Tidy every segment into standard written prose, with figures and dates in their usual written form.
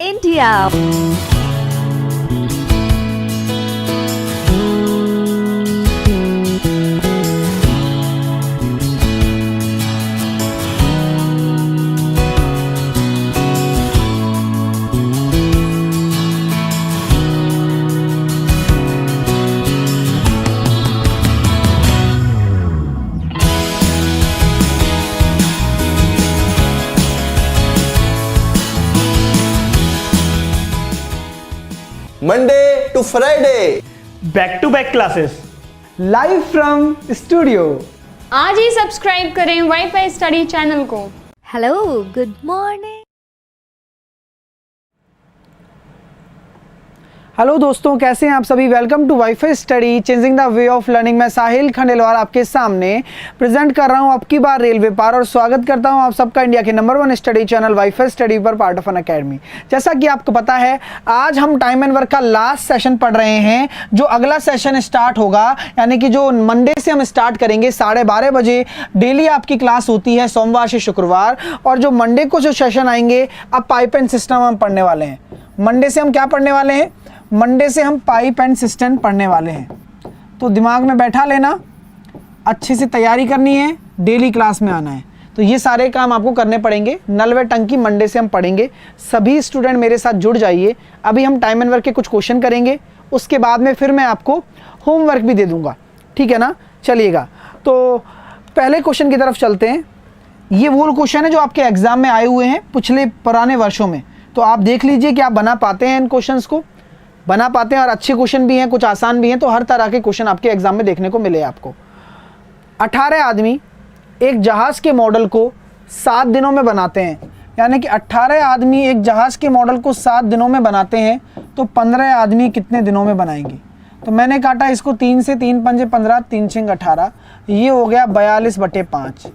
India. Monday to Friday, back to back classes live from studio. आज ही subscribe करें WiFi study channel को। Hello, good morning. Hello दोस्तों, कैसे हैं आप सभी। Welcome to WiFi study changing the way of learning. मैं साहिल खंडेलवाल आपके सामने प्रेजेंट कर रहा हूं आपकी बार रेलवे पार और स्वागत करता हूं आप सबका इंडिया के number 1 study channel wifi study पर पार्ट ऑफ एन अकेडमी। जैसा कि आपको पता है, आज हम टाइम एंड वर्क का लास्ट सेशन पढ़ रहे हैं। जो अगला सेशन स्टार्ट होगा, यानी कि जो मंडे से हम स्टार्ट करेंगे 12:30 बजे डेली आपकी क्लास होती है, सोमवार से शुक्रवार। और जो मंडे को जो सेशन आएंगे, अब पाइप एंड सिस्टम हम पढ़ने वाले हैं। मंडे से हम क्या पढ़ने वाले हैं? मंडे से हम पाइप एंड सिस्टम पढ़ने वाले हैं। तो दिमाग में बैठा लेना, अच्छे से तैयारी करनी है, डेली क्लास में आना है। तो ये सारे काम आपको करने पड़ेंगे। नल व टंकी मंडे से हम पढ़ेंगे। सभी स्टूडेंट मेरे साथ जुड़ जाइए। अभी हम टाइम एंड वर्क के कुछ क्वेश्चन करेंगे, उसके बाद में फिर मैं आपको होमवर्क भी दे दूंगा, ठीक है ना। चलिएगा, तो पहले क्वेश्चन की तरफ चलते हैं। ये वो क्वेश्चन है जो आपके एग्जाम में आए हुए हैं पिछले पुराने वर्षों में। तो आप देख लीजिए कि आप बना पाते हैं इन क्वेश्चंस को, बना पाते हैं। और अच्छे क्वेश्चन भी हैं, कुछ आसान भी हैं। तो हर तरह के क्वेश्चन आपके एग्जाम में देखने को मिले आपको। 18 आदमी एक जहाज के मॉडल को 7 दिनों में बनाते हैं। यानी कि 18 आदमी एक जहाज के मॉडल को 7 दिनों में बनाते हैं, तो 15 आदमी कितने दिनों में बनाएंगे? तो मैंने काटा इसको 3 से, 3 पंजे 15, 3 छिंग 18, ये हो गया 42/5।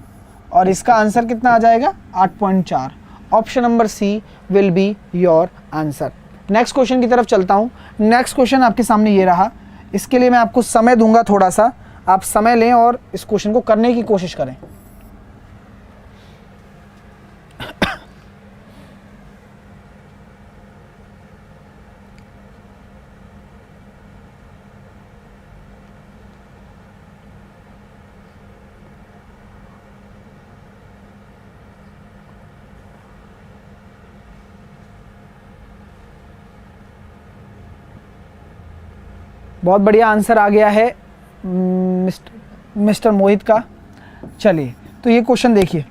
और इसका आंसर कितना आ जाएगा? 8.4। Option number C will be your answer. Next question की तरफ चलता हूँ। नेक्स्ट क्वेश्चन आपके सामने ये रहा। इसके लिए मैं आपको समय दूंगा, थोड़ा सा आप समय लें और इस क्वेश्चन को करने की कोशिश करें। बहुत बढ़िया आंसर आ गया है मिस्टर मोहित का। चलिए, तो ये क्वेश्चन देखिए।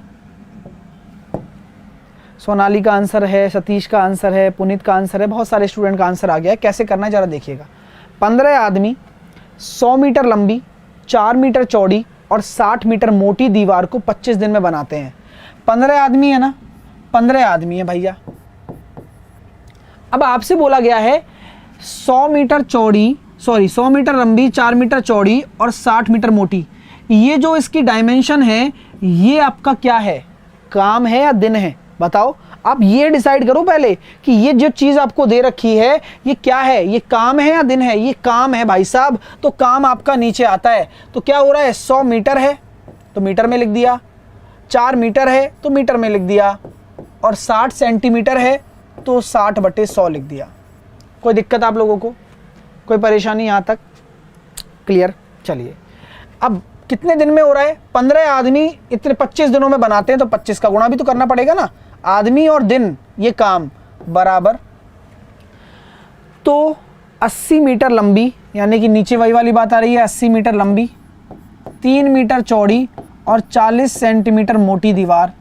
सोनाली का आंसर है, सतीश का आंसर है, पुनीत का आंसर है, बहुत सारे स्टूडेंट का आंसर आ गया है। कैसे करना है ज़रा देखिएगा। 15 आदमी 100 मीटर लंबी, 4 मीटर चौड़ी और 60 मीटर मोटी दीवार को 25 दिन में बनाते हैं। 15 आदमी है ना, 15 आदमी है भैया। अब आपसे बोला गया है 100 मीटर लंबी, 4 मीटर चौड़ी और 60 मीटर मोटी। ये जो इसकी डायमेंशन है, ये आपका क्या है? काम है या दिन है? बताओ। आप ये डिसाइड करो पहले कि ये जो चीज़ आपको दे रखी है, ये क्या है? ये काम है या दिन है? ये काम है भाई साहब। तो काम आपका नीचे आता है। तो क्या हो रहा है? 100 मीटर है तो मीटर में लिख दिया, 4 मीटर है तो मीटर में लिख दिया, और 60 सेंटीमीटर है तो 60/100 लिख दिया। कोई दिक्कत आप लोगों को? कोई परेशानी यहाँ तक? क्लियर? चलिए, अब कितने दिन में हो रहा है? 15 आदमी इतने 25 दिनों में बनाते हैं, तो 25 का गुणा भी तो करना पड़ेगा ना। आदमी और दिन, ये काम बराबर। तो 80 मीटर लंबी, यानी कि नीचे वही वाली बात आ रही है, 80 मीटर लंबी, 3 मीटर चौड़ी और 40 सेंटीमीटर मोटी दीवार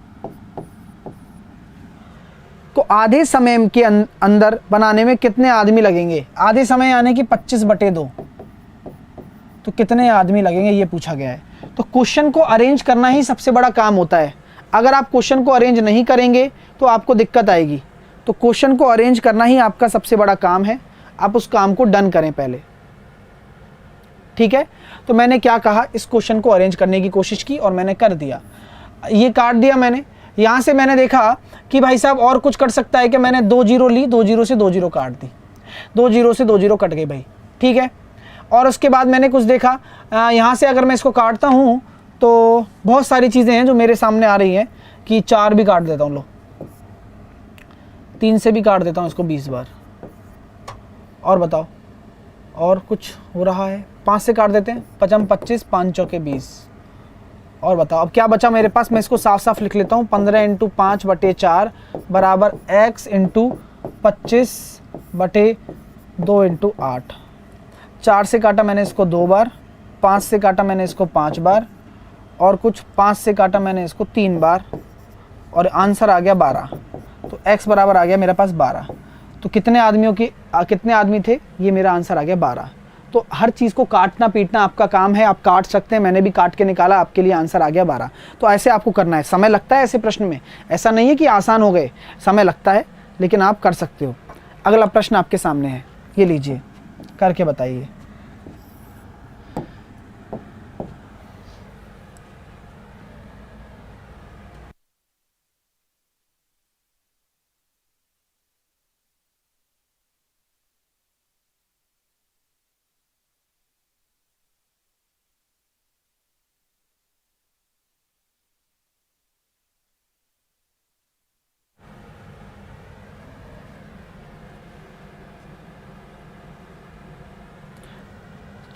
को आधे समय के अंदर बनाने में कितने आदमी लगेंगे? आधे समय यानी कि 25/2। तो कितने आदमी लगेंगे ये पूछा गया है। तो क्वेश्चन को अरेंज करना ही सबसे बड़ा काम होता है। अगर आप क्वेश्चन को अरेंज नहीं करेंगे तो आपको दिक्कत आएगी। तो क्वेश्चन को अरेंज करना ही आपका सबसे बड़ा काम है। आप उस काम को डन करें पहले, ठीक है। तो मैंने क्या कहा, इस क्वेश्चन को अरेंज करने की कोशिश की और मैंने कर दिया। ये काट दिया मैंने। यहाँ से मैंने देखा कि भाई साहब और कुछ कट सकता है कि मैंने 2 जीरो ली, 2 जीरो से 2 जीरो काट दी, 2 जीरो से 2 जीरो कट गई भाई, ठीक है। और उसके बाद मैंने कुछ देखा, यहाँ से अगर मैं इसको काटता हूँ तो बहुत सारी चीज़ें हैं जो मेरे सामने आ रही हैं कि 4 भी काट देता हूँ। लो 3 से भी काट देता हूँ इसको 20 बार। और बताओ, और कुछ हो रहा है? 5 से काट देते हैं, 5 25, 5 चौके 20। और बताओ अब क्या बचा मेरे पास? मैं इसको साफ साफ लिख लेता हूँ। 15 × 5/4 बराबर x × 25/2 × 8। 4 से काटा मैंने इसको 2 बार, 5 से काटा मैंने इसको 5 बार, और कुछ 5 से काटा मैंने इसको 3 बार, और आंसर आ गया 12। तो x बराबर आ गया मेरे पास 12। तो कितने आदमी थे? ये मेरा आंसर आ गया 12। तो हर चीज़ को काटना पीटना आपका काम है, आप काट सकते हैं, मैंने भी काट के निकाला, आपके लिए आंसर आ गया 12। तो ऐसे आपको करना है। समय लगता है ऐसे प्रश्न में, ऐसा नहीं है कि आसान हो गए, समय लगता है, लेकिन आप कर सकते हो। अगला प्रश्न आपके सामने है, ये लीजिए, करके बताइए।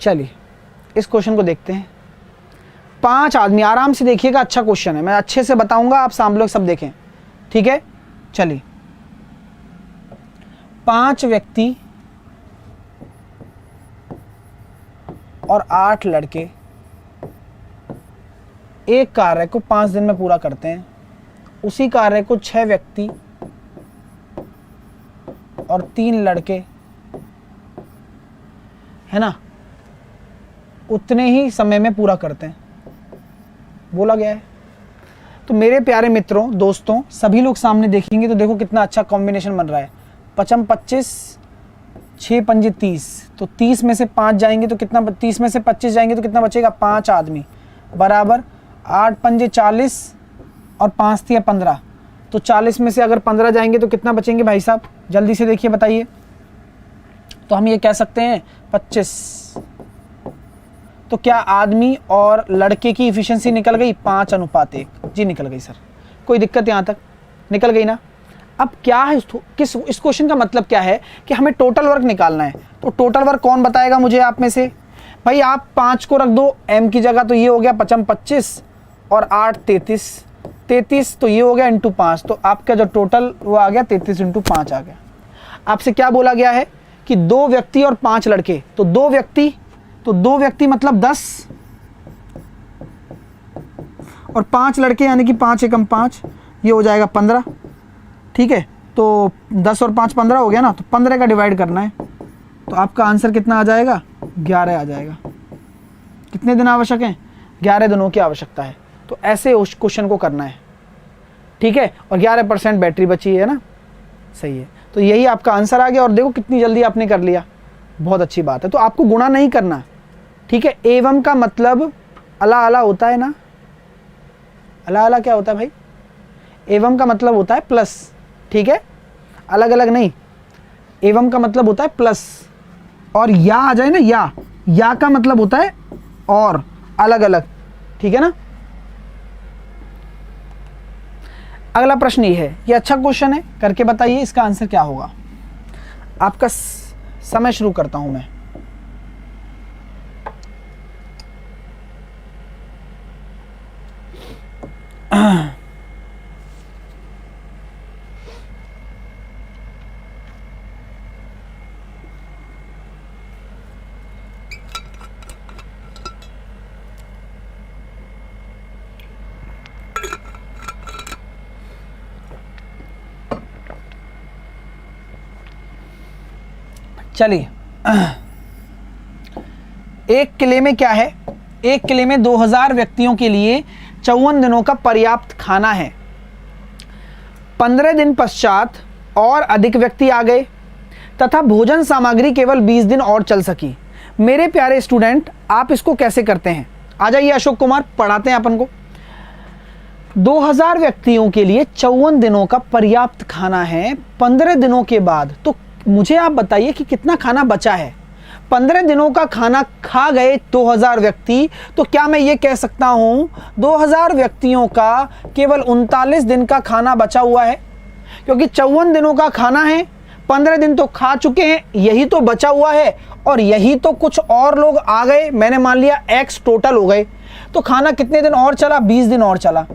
चलिए इस क्वेश्चन को देखते हैं। 5 आदमी, आराम से देखिएगा, अच्छा क्वेश्चन है, मैं अच्छे से बताऊंगा, आप सामने सब देखें, ठीक है? चलिए, 5 व्यक्ति और 8 लड़के एक कार्य को 5 दिन में पूरा करते हैं। उसी कार्य को 6 व्यक्ति और 3 लड़के, है ना, उतने ही समय में पूरा करते हैं, बोला गया है। तो मेरे प्यारे मित्रों, दोस्तों, सभी लोग सामने देखेंगे तो देखो कितना अच्छा कॉम्बिनेशन बन रहा है। 5 25, 6 पंजे 30, तो 30 में से 5 जाएंगे तो कितना, 30 में से 25 जाएंगे तो कितना बचेगा? 5 आदमी बराबर 8 पंजे 40 और 5 दिया 15। तो 40 में से अगर 15 जाएंगे तो कितना बचेंगे भाई साहब? जल्दी से देखिए, बताइए। तो हम ये कह सकते हैं 25। तो क्या आदमी और लड़के की इफिशिएंसी निकल गई? 5:1। जी निकल गई सर, कोई दिक्कत यहाँ तक? निकल गई ना? अब क्या है इस क्वेश्चन का मतलब क्या है कि हमें टोटल वर्क निकालना है। तो टोटल वर्क कौन बताएगा मुझे आप में से? भाई आप 5 को रख दो m की जगह, तो ये हो गया 5 25 और 8 33, तो ये हो गया इंटू 5। तो आपका जो टोटल वो आ गया 33 × 5 आ गया। आपसे क्या बोला गया है कि 2 व्यक्ति और 5 लड़के, तो 2 व्यक्ति मतलब 10 और 5 लड़के यानी कि 5 एकम 5, ये हो जाएगा 15, ठीक है? तो 10 और 5 15 हो गया ना, तो 15 का डिवाइड करना है, तो आपका आंसर कितना आ जाएगा? 11 आ जाएगा। कितने दिन आवश्यक हैं? 11 दिनों की आवश्यकता है। तो ऐसे उस क्वेश्चन को करना है, ठीक है? और 11% बैटरी बची है ना, सही है। तो यही आपका आंसर आ गया, और देखो कितनी जल्दी आपने कर लिया, बहुत अच्छी बात है। तो आपको गुणा नहीं करना, ठीक है? एवं का मतलब अला अला होता है ना, अला अला क्या होता है भाई? एवं का मतलब होता है प्लस, ठीक है? अलग अलग नहीं, एवं का मतलब होता है प्लस, और या आ जाए ना, या का मतलब होता है और, अलग अलग, ठीक है ना? अगला प्रश्न ये है, ये अच्छा क्वेश्चन है, करके बताइए इसका आंसर क्या होगा। आपका समय शुरू करता हूं मैं। चलिए, एक किले में क्या है? एक किले में 2000 व्यक्तियों के लिए 54 दिनों का पर्याप्त खाना है। 15 दिन पश्चात और अधिक व्यक्ति आ गए तथा भोजन सामग्री केवल 20 दिन और चल सकी। मेरे प्यारे स्टूडेंट, आप इसको कैसे करते हैं? आ जाइए अशोक कुमार, पढ़ाते हैं अपन को। 2000 व्यक्तियों के लिए 54 दिनों का पर्याप्त खाना है 15 दिनों के बाद। तो मुझे आप बताइए कि कितना खाना बचा है? 15 दिनों का खाना खा गए 2000 व्यक्ति, तो क्या मैं ये कह सकता हूं 2000 व्यक्तियों का केवल 39 दिन का खाना बचा हुआ है? क्योंकि 54 दिनों का खाना है, 15 दिन तो खा चुके हैं, यही तो बचा हुआ है और यही तो कुछ और लोग आ गए, मैंने मान लिया x टोटल हो गए, तो खाना कितने दिन और चला, 20 दिन और चला।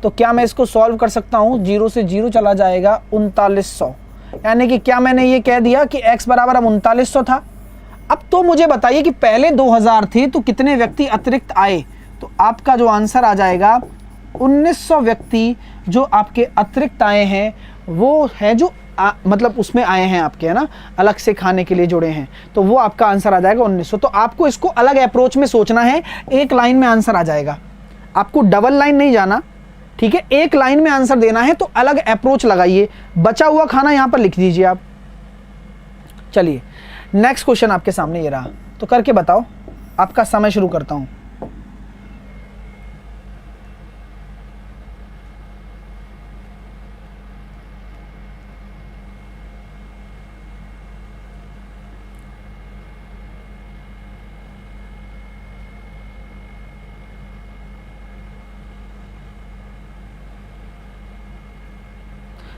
तो क्या मैं इसको सॉल्व कर सकता हूँ, 0 से 0 चला जाएगा 3900, यानी कि क्या मैंने ये कह दिया कि x बराबर अब 3900 था। अब तो मुझे बताइए कि पहले 2000 थे तो कितने व्यक्ति अतिरिक्त आए, तो आपका जो आंसर आ जाएगा 1900 व्यक्ति जो आपके अतिरिक्त आए हैं, वो है जो मतलब उसमें आए हैं आपके, है ना, अलग से खाने के लिए जुड़े हैं, तो वो आपका आंसर आ जाएगा 1900। तो आपको इसको अलग अप्रोच में सोचना है, एक लाइन में आंसर आ जाएगा, आपको डबल लाइन नहीं जाना, ठीक है, एक लाइन में आंसर देना है, तो अलग अप्रोच लगाइए। बचा हुआ खाना यहां पर लिख दीजिए आप। चलिए नेक्स्ट क्वेश्चन आपके सामने ये रहा, तो करके बताओ, आपका समय शुरू करता हूं।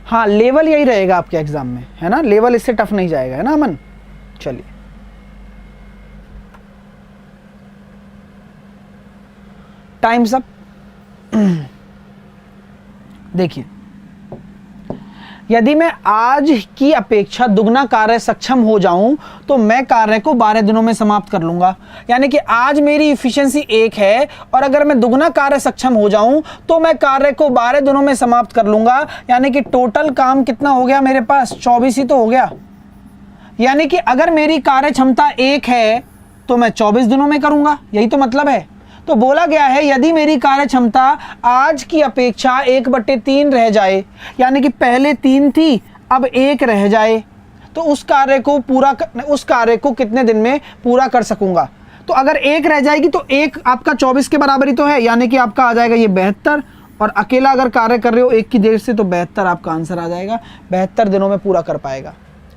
हाँ, लेवल यही रहेगा आपके एग्जाम में, है ना, लेवल इससे टफ नहीं जाएगा, है ना अमन। चलिए टाइम्स अप। देखिए, यदि मैं आज की अपेक्षा दुगना कार्य सक्षम हो जाऊं तो मैं कार्य को 12 दिनों में समाप्त कर लूंगा। यानी कि आज मेरी इफिशिएंसी 1 है और अगर मैं दुगना कार्य सक्षम हो जाऊं तो मैं कार्य को 12 दिनों में समाप्त कर लूंगा। यानी कि टोटल काम कितना हो गया मेरे पास, 24 ही तो हो गया। यानी कि अगर मेरी कार्य क्षमता 1 है तो मैं 24 दिनों में करूंगा, यही तो मतलब है। तो बोला गया है यदि मेरी कार्य क्षमता आज की अपेक्षा 1/3 रह जाए, यानी कि पहले 3 थी अब 1 रह जाए, तो उस कार्य को कितने दिन में पूरा कर सकूंगा। तो अगर 1 रह जाएगी तो 1 आपका 24 के बराबर ही तो है, यानी कि आपका आ जाएगा ये 72, और अकेला अगर कार्य कर रहे हो 1 की देर से तो 72 आपका आंसर आ जाएगा। 72 दिनों में पूरा कर पाएगा,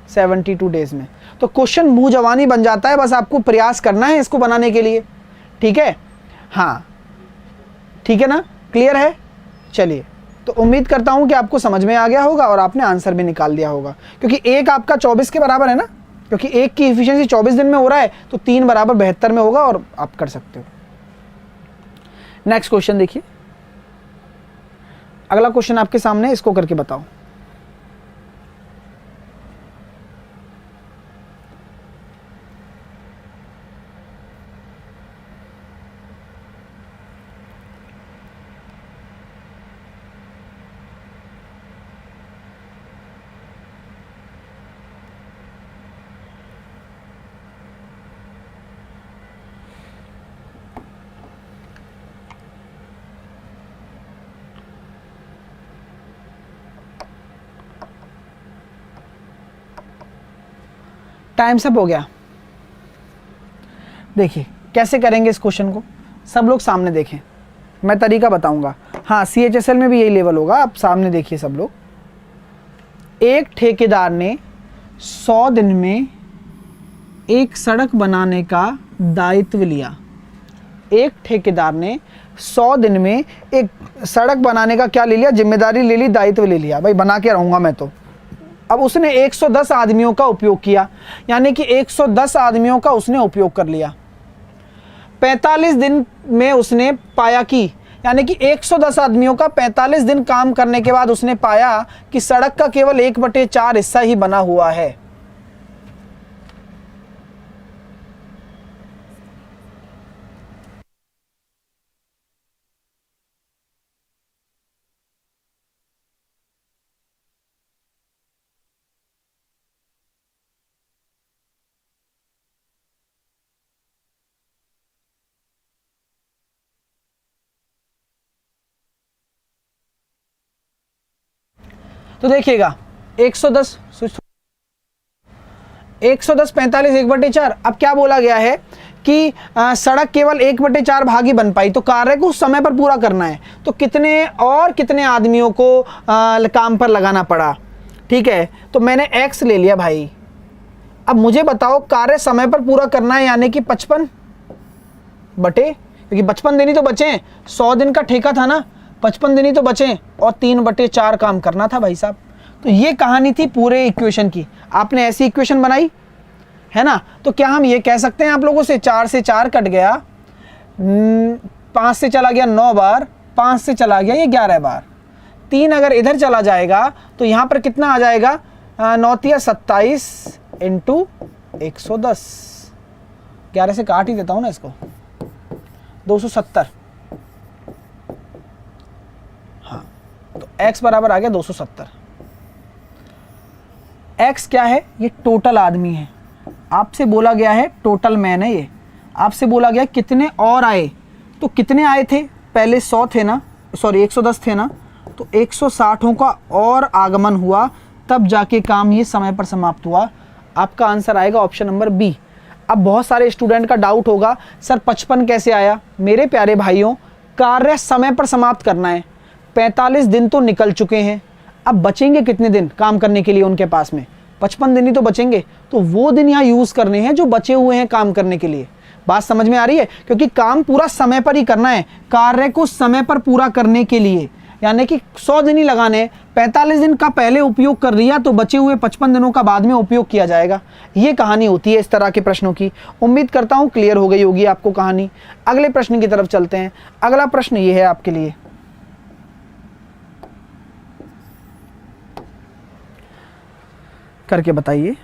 72 डेज में। तो क्वेश्चन मुंह जवानी बन जाता है, बस आपको प्रयास करना है इसको बनाने के लिए, ठीक है। हाँ ठीक है ना, क्लियर है। चलिए, तो उम्मीद करता हूं कि आपको समझ में आ गया होगा और आपने आंसर भी निकाल दिया होगा, क्योंकि 1 आपका 24 के बराबर है ना, क्योंकि 1 की इफिशिएंसी 24 दिन में हो रहा है तो 3 बराबर 72 में होगा और आप कर सकते हो। नेक्स्ट क्वेश्चन देखिए, अगला क्वेश्चन आपके सामने, इसको करके बताओ। टाइम सब हो गया। देखिए कैसे करेंगे इस क्वेश्चन को, सब लोग सामने देखें, मैं तरीका बताऊंगा। हाँ, CHSL में भी यही लेवल होगा, आप सामने देखिए सब लोग। एक ठेकेदार ने 100 दिन में एक सड़क बनाने का दायित्व लिया। एक ठेकेदार ने 100 दिन में एक सड़क बनाने का क्या ले लिया, जिम्मेदारी ले ली, दायित्व ले लिया, भाई बना के रहूंगा मैं तो। अब उसने 110 आदमियों का उपयोग किया, यानी कि 110 आदमियों का उसने उपयोग कर लिया। 45 दिन में उसने पाया कि, यानी कि 110 आदमियों का 45 दिन काम करने के बाद उसने पाया कि सड़क का केवल 1/4 हिस्सा ही बना हुआ है। तो देखिएगा 110 45 1/4। अब क्या बोला गया है कि सड़क केवल 1/4 भाग ही बन पाई, तो कार्य को समय पर पूरा करना है, तो कितने आदमियों को काम पर लगाना पड़ा। ठीक है, तो मैंने x ले लिया भाई। अब मुझे बताओ कार्य समय पर पूरा करना है, यानी कि 55 बटे, क्योंकि 55 दिन ही तो बचे, 100 दिन का ठेका था ना, 55 दिन ही तो बचे और 3/4 काम करना था भाई साहब। तो ये कहानी थी पूरे इक्वेशन की। आपने ऐसी इक्वेशन बनाई है ना, तो क्या हम ये कह सकते हैं आप लोगों से 4 से 4 कट गया, 5 से चला गया 9 बार, 5 से चला गया ये 11 बार, 3 अगर इधर चला जाएगा तो यहाँ पर कितना आ जाएगा, 9 तिया 27 इंटू 110, 11 से काट ही देता हूँ ना इसको, 270। हाँ, तो x बराबर आ गया 270। x क्या है, ये टोटल आदमी है। आपसे बोला गया है टोटल मैन है ये। आपसे बोला गया कितने और आए, तो कितने आए थे, पहले 100 थे ना, सॉरी 110 थे ना, तो 160 का और आगमन हुआ, तब जाके काम ये समय पर समाप्त हुआ। आपका आंसर आएगा ऑप्शन नंबर बी। अब बहुत सारे स्टूडेंट का डाउट होगा, सर 55 कैसे आया। मेरे प्यारे भाइयों, कार्य समय पर समाप्त करना है, 45 दिन तो निकल चुके हैं, अब बचेंगे कितने दिन काम करने के लिए उनके पास में, 55 दिन ही तो बचेंगे, तो वो दिन यहाँ यूज़ करने हैं जो बचे हुए हैं काम करने के लिए। बात समझ में आ रही है, क्योंकि काम पूरा समय पर ही करना है, कार्य को समय पर पूरा करने के लिए, यानी कि 100 दिन ही लगाने, 45 दिन का पहले उपयोग कर लिया तो बचे हुए 55 दिनों का बाद में उपयोग किया जाएगा। ये कहानी होती है इस तरह के प्रश्नों की। उम्मीद करता हूँ क्लियर हो गई होगी आपको कहानी। अगले प्रश्न की तरफ चलते हैं। अगला प्रश्न ये है आपके लिए, करके बताइए।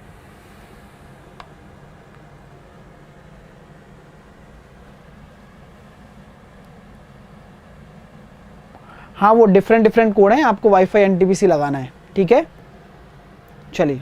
हाँ, वो डिफरेंट कोड हैं, आपको वाईफाई एनटीपीसी लगाना है, ठीक है। चलिए,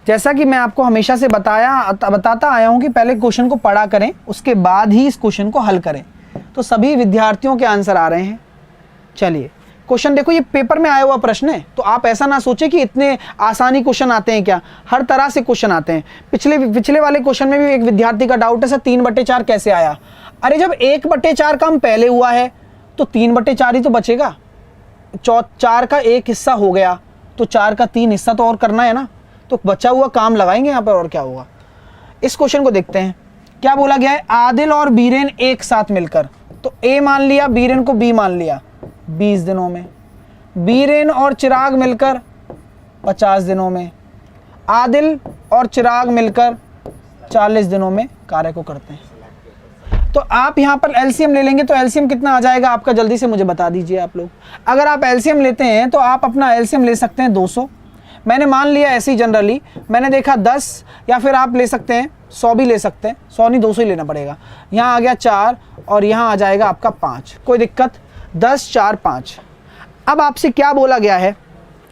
जैसा कि मैं आपको हमेशा से बताता आया हूं कि पहले क्वेश्चन को पढ़ा करें, उसके बाद ही इस क्वेश्चन को हल करें, तो सभी विद्यार्थियों के आंसर आ रहे हैं। चलिए, क्वेश्चन देखो, ये पेपर में आया हुआ प्रश्न है, तो आप ऐसा ना सोचे कि इतने आसानी क्वेश्चन आते हैं क्या, हर तरह से क्वेश्चन आते हैं। पिछले वाले क्वेश्चन में भी एक विद्यार्थी का डाउट है, सर 3/4 कैसे आया। अरे जब 1/4 काम पहले हुआ है तो 3/4 ही तो बचेगा, 4 का 1 हिस्सा हो गया तो 4 का 3 हिस्सा तो और करना है ना, तो बचा हुआ काम लगाएंगे यहाँ पर, और क्या होगा। इस क्वेश्चन को देखते हैं, क्या बोला गया है, आदिल और बीरेन एक साथ मिलकर, तो ए मान लिया, बीरेन को बी मान लिया, 20 दिनों में। बीरेन और चिराग मिलकर 50 दिनों में। आदिल और चिराग मिलकर 40 दिनों में कार्य को करते हैं। तो आप यहाँ पर एलसीएम ले लेंगे, तो एलसीएम कितना आ जाएगा आपका, जल्दी से मुझे बता दीजिए आप लोग। अगर आप एलसीएम लेते हैं तो आप अपना एलसीएम ले सकते हैं 200। मैंने मान लिया ऐसे ही जनरली, मैंने देखा 10, या फिर आप ले सकते हैं 100 भी ले सकते हैं, 100 नहीं 200 ही लेना पड़ेगा। यहाँ आ गया 4 और यहाँ आ जाएगा आपका 5, कोई दिक्कत, 10 4 5। अब आपसे क्या बोला गया है,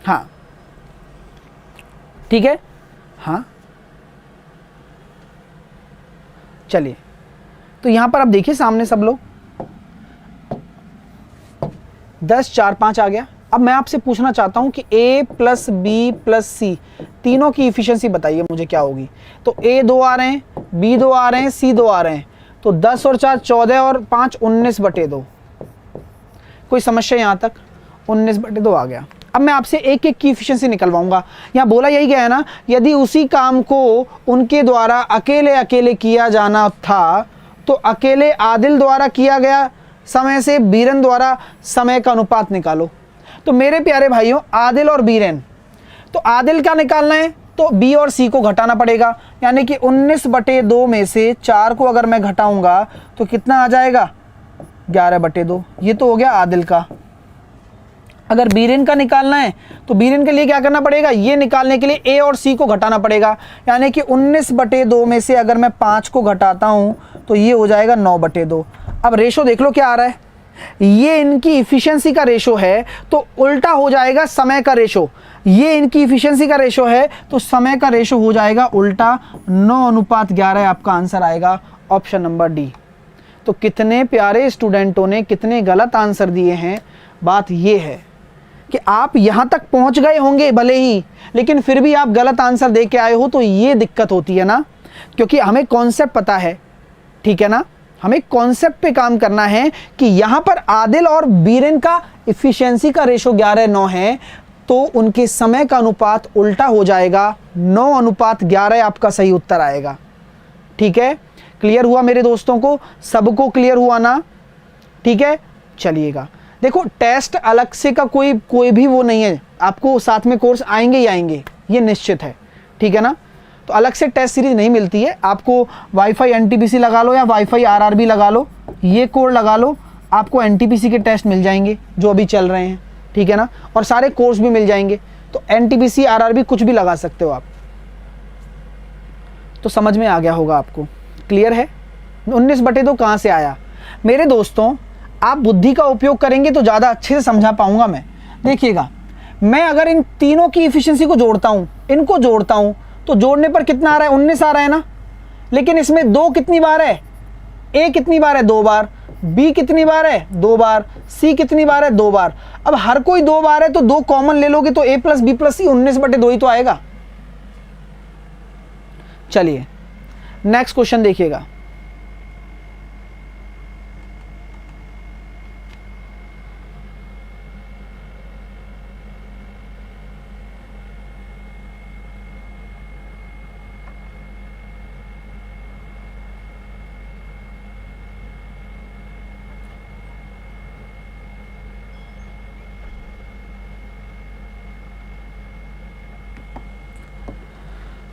हाँ ठीक है, हाँ चलिए, तो यहाँ पर आप देखिए सामने सब लोग, 10 4 5 आ गया। अब मैं आपसे पूछना चाहता हूं कि a + b + c तीनों की इफिशिएंसी बताइए मुझे क्या होगी। तो a 2 आ रहे हैं, b 2 आ रहे हैं, c 2 आ रहे हैं, तो 10 और 4 14 और 5 19/2। कोई समस्या यहाँ तक, 19/2 आ गया। अब मैं आपसे एक एक की इफिशिएंसी निकलवाऊंगा। यहाँ बोला यही गया है ना, यदि उसी काम को उनके द्वारा अकेले अकेले किया जाना था तो अकेले आदिल द्वारा किया गया समय से बीरेन द्वारा समय का अनुपात निकालो। तो मेरे प्यारे भाइयों, आदिल और बीरेन, तो आदिल क्या निकालना है, तो बी और सी को घटाना पड़ेगा, यानी कि 19/2 में से 4 को अगर मैं घटाऊंगा तो कितना आ जाएगा, 11/2। ये तो हो गया आदिल का। अगर बीरेन का निकालना है तो बीरेन के लिए क्या करना पड़ेगा, ये निकालने के लिए ए और सी को घटाना पड़ेगा, यानी कि 19/2 में से अगर मैं 5 को घटाता हूँ तो ये हो जाएगा 9/2। अब रेशो देख लो क्या आ रहा है, ये इनकी इफिशिएंसी का रेशो है तो उल्टा हो जाएगा समय का रेशो। ये इनकी इफिशिएंसी का रेशो है तो समय का रेशो हो जाएगा उल्टा, 9:11 आपका आंसर आएगा ऑप्शन नंबर डी। तो कितने प्यारे स्टूडेंटों ने कितने गलत आंसर दिए हैं। बात ये है कि आप यहाँ तक पहुँच गए होंगे भले ही, लेकिन फिर भी आप गलत आंसर दे के आए हो, तो ये दिक्कत होती है ना, क्योंकि हमें कॉन्सेप्ट पता है, ठीक है ना, हमें कॉन्सेप्ट पे काम करना है कि यहाँ पर आदिल और बीरेन का इफिशिएंसी का रेशो 11:9 है, तो उनके समय का अनुपात उल्टा हो जाएगा, 9:11 आपका सही उत्तर आएगा। ठीक है, क्लियर हुआ मेरे दोस्तों को? सबको क्लियर हुआ ना? ठीक है, चलिएगा। देखो टेस्ट अलग से का कोई भी वो नहीं है, आपको साथ में कोर्स आएंगे ही आएंगे, ये निश्चित है। ठीक है ना? तो अलग से टेस्ट सीरीज नहीं मिलती है आपको। वाईफाई एनटीपीसी लगा लो या वाईफाई आरआरबी लगा लो, ये कोड लगा लो, आपको एनटीपीसी के टेस्ट मिल जाएंगे जो अभी चल रहे हैं। ठीक है ना? और सारे कोर्स भी मिल जाएंगे। तो एनटीपीसी आरआरबी कुछ भी लगा सकते हो आप। तो समझ में आ गया होगा आपको, क्लियर है? 19/2 कहाँ से आया? मेरे दोस्तों आप बुद्धि का उपयोग करेंगे तो ज़्यादा अच्छे से समझा पाऊंगा मैं। देखिएगा, मैं अगर इन तीनों की इफिशिएंसी को जोड़ता हूँ, इनको जोड़ता हूँ, तो जोड़ने पर कितना आ रहा है? 19 आ रहा है ना। लेकिन इसमें 2 कितनी बार है? ए कितनी बार है? 2 बार। बी कितनी बार है? 2 बार। सी कितनी बार है? 2 बार। अब हर कोई 2 बार है तो 2 कॉमन ले लोगे तो a + b + c 19/2 ही तो आएगा। चलिए नेक्स्ट क्वेश्चन देखिएगा।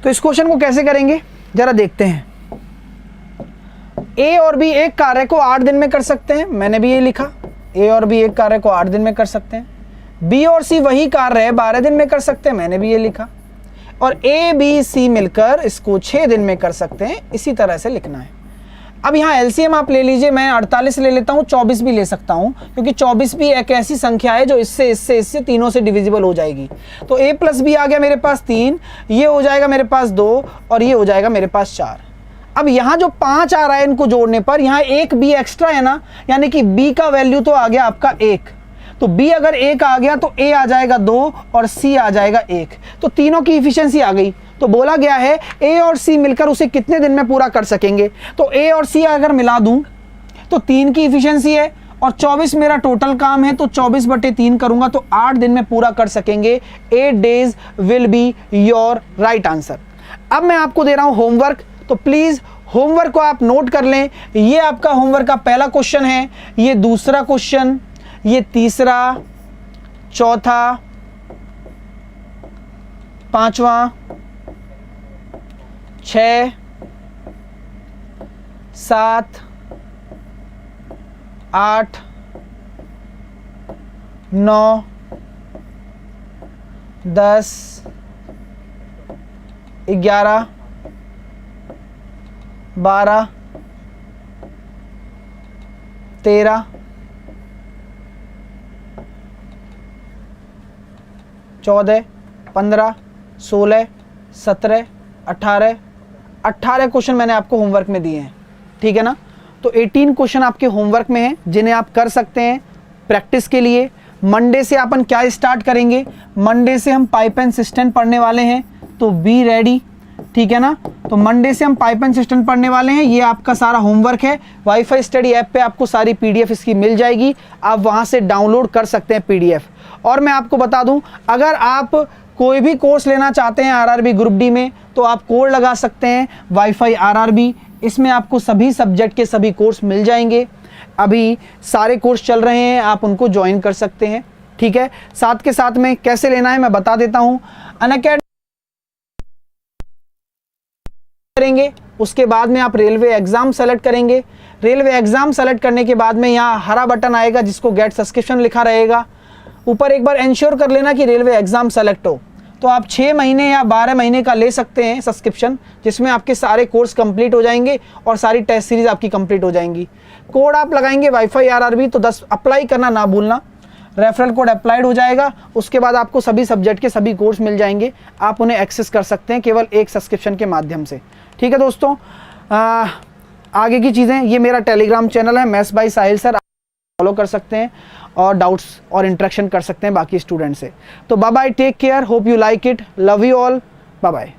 तो इस क्वेश्चन को कैसे करेंगे जरा देखते हैं। ए और बी एक कार्य को 8 दिन में कर सकते हैं, मैंने भी ये लिखा। ए और बी एक कार्य को 8 दिन में कर सकते हैं। बी और सी वही कार्य है 12 दिन में कर सकते हैं, मैंने भी ये लिखा। और ए बी सी मिलकर इसको 6 दिन में कर सकते हैं, इसी तरह से लिखना है। अब यहाँ एलसीएम आप ले लीजिए, मैं 48 ले लेता हूँ, 24 भी ले सकता हूँ, क्योंकि 24 भी एक ऐसी संख्या है जो इससे तीनों से डिविजिबल हो जाएगी। तो a + b आ गया मेरे पास 3, ये हो जाएगा मेरे पास 2 और ये हो जाएगा मेरे पास 4। अब यहाँ जो 5 आ रहा है इनको जोड़ने पर, यहाँ एक b एक्स्ट्रा है ना, यानी कि b का वैल्यू तो आ गया आपका 1। तो b अगर 1 आ गया तो a आ जाएगा 2 और c आ जाएगा 1। तो तीनों की इफिशियंसी आ गई। तो बोला गया है a और c मिलकर उसे कितने दिन में पूरा कर सकेंगे। तो a और c अगर मिला दूं तो 3 की इफिशियंसी है और 24 मेरा टोटल काम है, तो 24/3 करूंगा तो 8 दिन में पूरा कर सकेंगे। 8 days will be your right answer. अब मैं आपको दे रहा हूं होमवर्क, तो प्लीज होमवर्क को आप नोट कर लें। ये आपका होमवर्क का पहला क्वेश्चन है, ये दूसरा क्वेश्चन, ये तीसरा, चौथा, पांचवा, 6, 7, 8, 9, 10, 11, 12, 13, 14, 15, 16, 17, 18 क्वेश्चन मैंने आपको होमवर्क में दिए हैं। ठीक है ना? तो 18 क्वेश्चन आपके होमवर्क में हैं जिन्हें आप कर सकते हैं प्रैक्टिस के लिए। मंडे से अपन क्या स्टार्ट करेंगे? मंडे से हम पाइप एंड सिस्टम पढ़ने वाले हैं, तो बी रेडी। ठीक है ना? तो मंडे से हम पाइप एंड सिस्टम पढ़ने वाले हैं। ये आपका सारा होमवर्क है। वाईफाई स्टडी ऐप पे आपको सारी पीडीएफ इसकी मिल जाएगी, आप वहां से डाउनलोड कर सकते हैं पीडीएफ। और मैं आपको बता दूं, अगर आप कोई भी कोर्स लेना चाहते हैं आरआरबी ग्रुप डी में, तो आप कोड लगा सकते हैं वाईफाई आरआरबी। इसमें आपको सभी सब्जेक्ट के सभी कोर्स मिल जाएंगे। अभी सारे कोर्स चल रहे हैं, आप उनको ज्वाइन कर सकते हैं। ठीक है? साथ के साथ में कैसे लेना है मैं बता देता हूं। अनअकैडमी करेंगे, उसके बाद में आप रेलवे एग्जाम सेलेक्ट करेंगे। रेलवे एग्जाम सेलेक्ट करने के बाद में यहाँ हरा बटन आएगा जिसको गेट सब्सक्रिप्शन लिखा रहेगा। ऊपर एक बार इंश्योर कर लेना कि रेलवे एग्जाम सेलेक्ट हो, तो आप 6 महीने या 12 महीने का ले सकते हैं सब्सक्रिप्शन, जिसमें आपके सारे कोर्स कंप्लीट हो जाएंगे और सारी टेस्ट सीरीज आपकी कंप्लीट हो जाएंगी। कोड आप लगाएंगे वाईफाई आरआरबी, तो 10 अप्लाई करना ना भूलना। रेफरल कोड अप्लाइड हो जाएगा, उसके बाद आपको सभी सब्जेक्ट के सभी कोर्स मिल जाएंगे। आप उन्हें एक्सेस कर सकते हैं केवल एक सब्सक्रिप्शन के माध्यम से। ठीक है दोस्तों? आगे की चीज़ें, ये मेरा टेलीग्राम चैनल है maths by Sahil sir, follow कर सकते हैं और डाउट्स और इंटरेक्शन कर सकते हैं बाकी स्टूडेंट से। तो bye bye, take care, hope you like it, love you all, bye bye.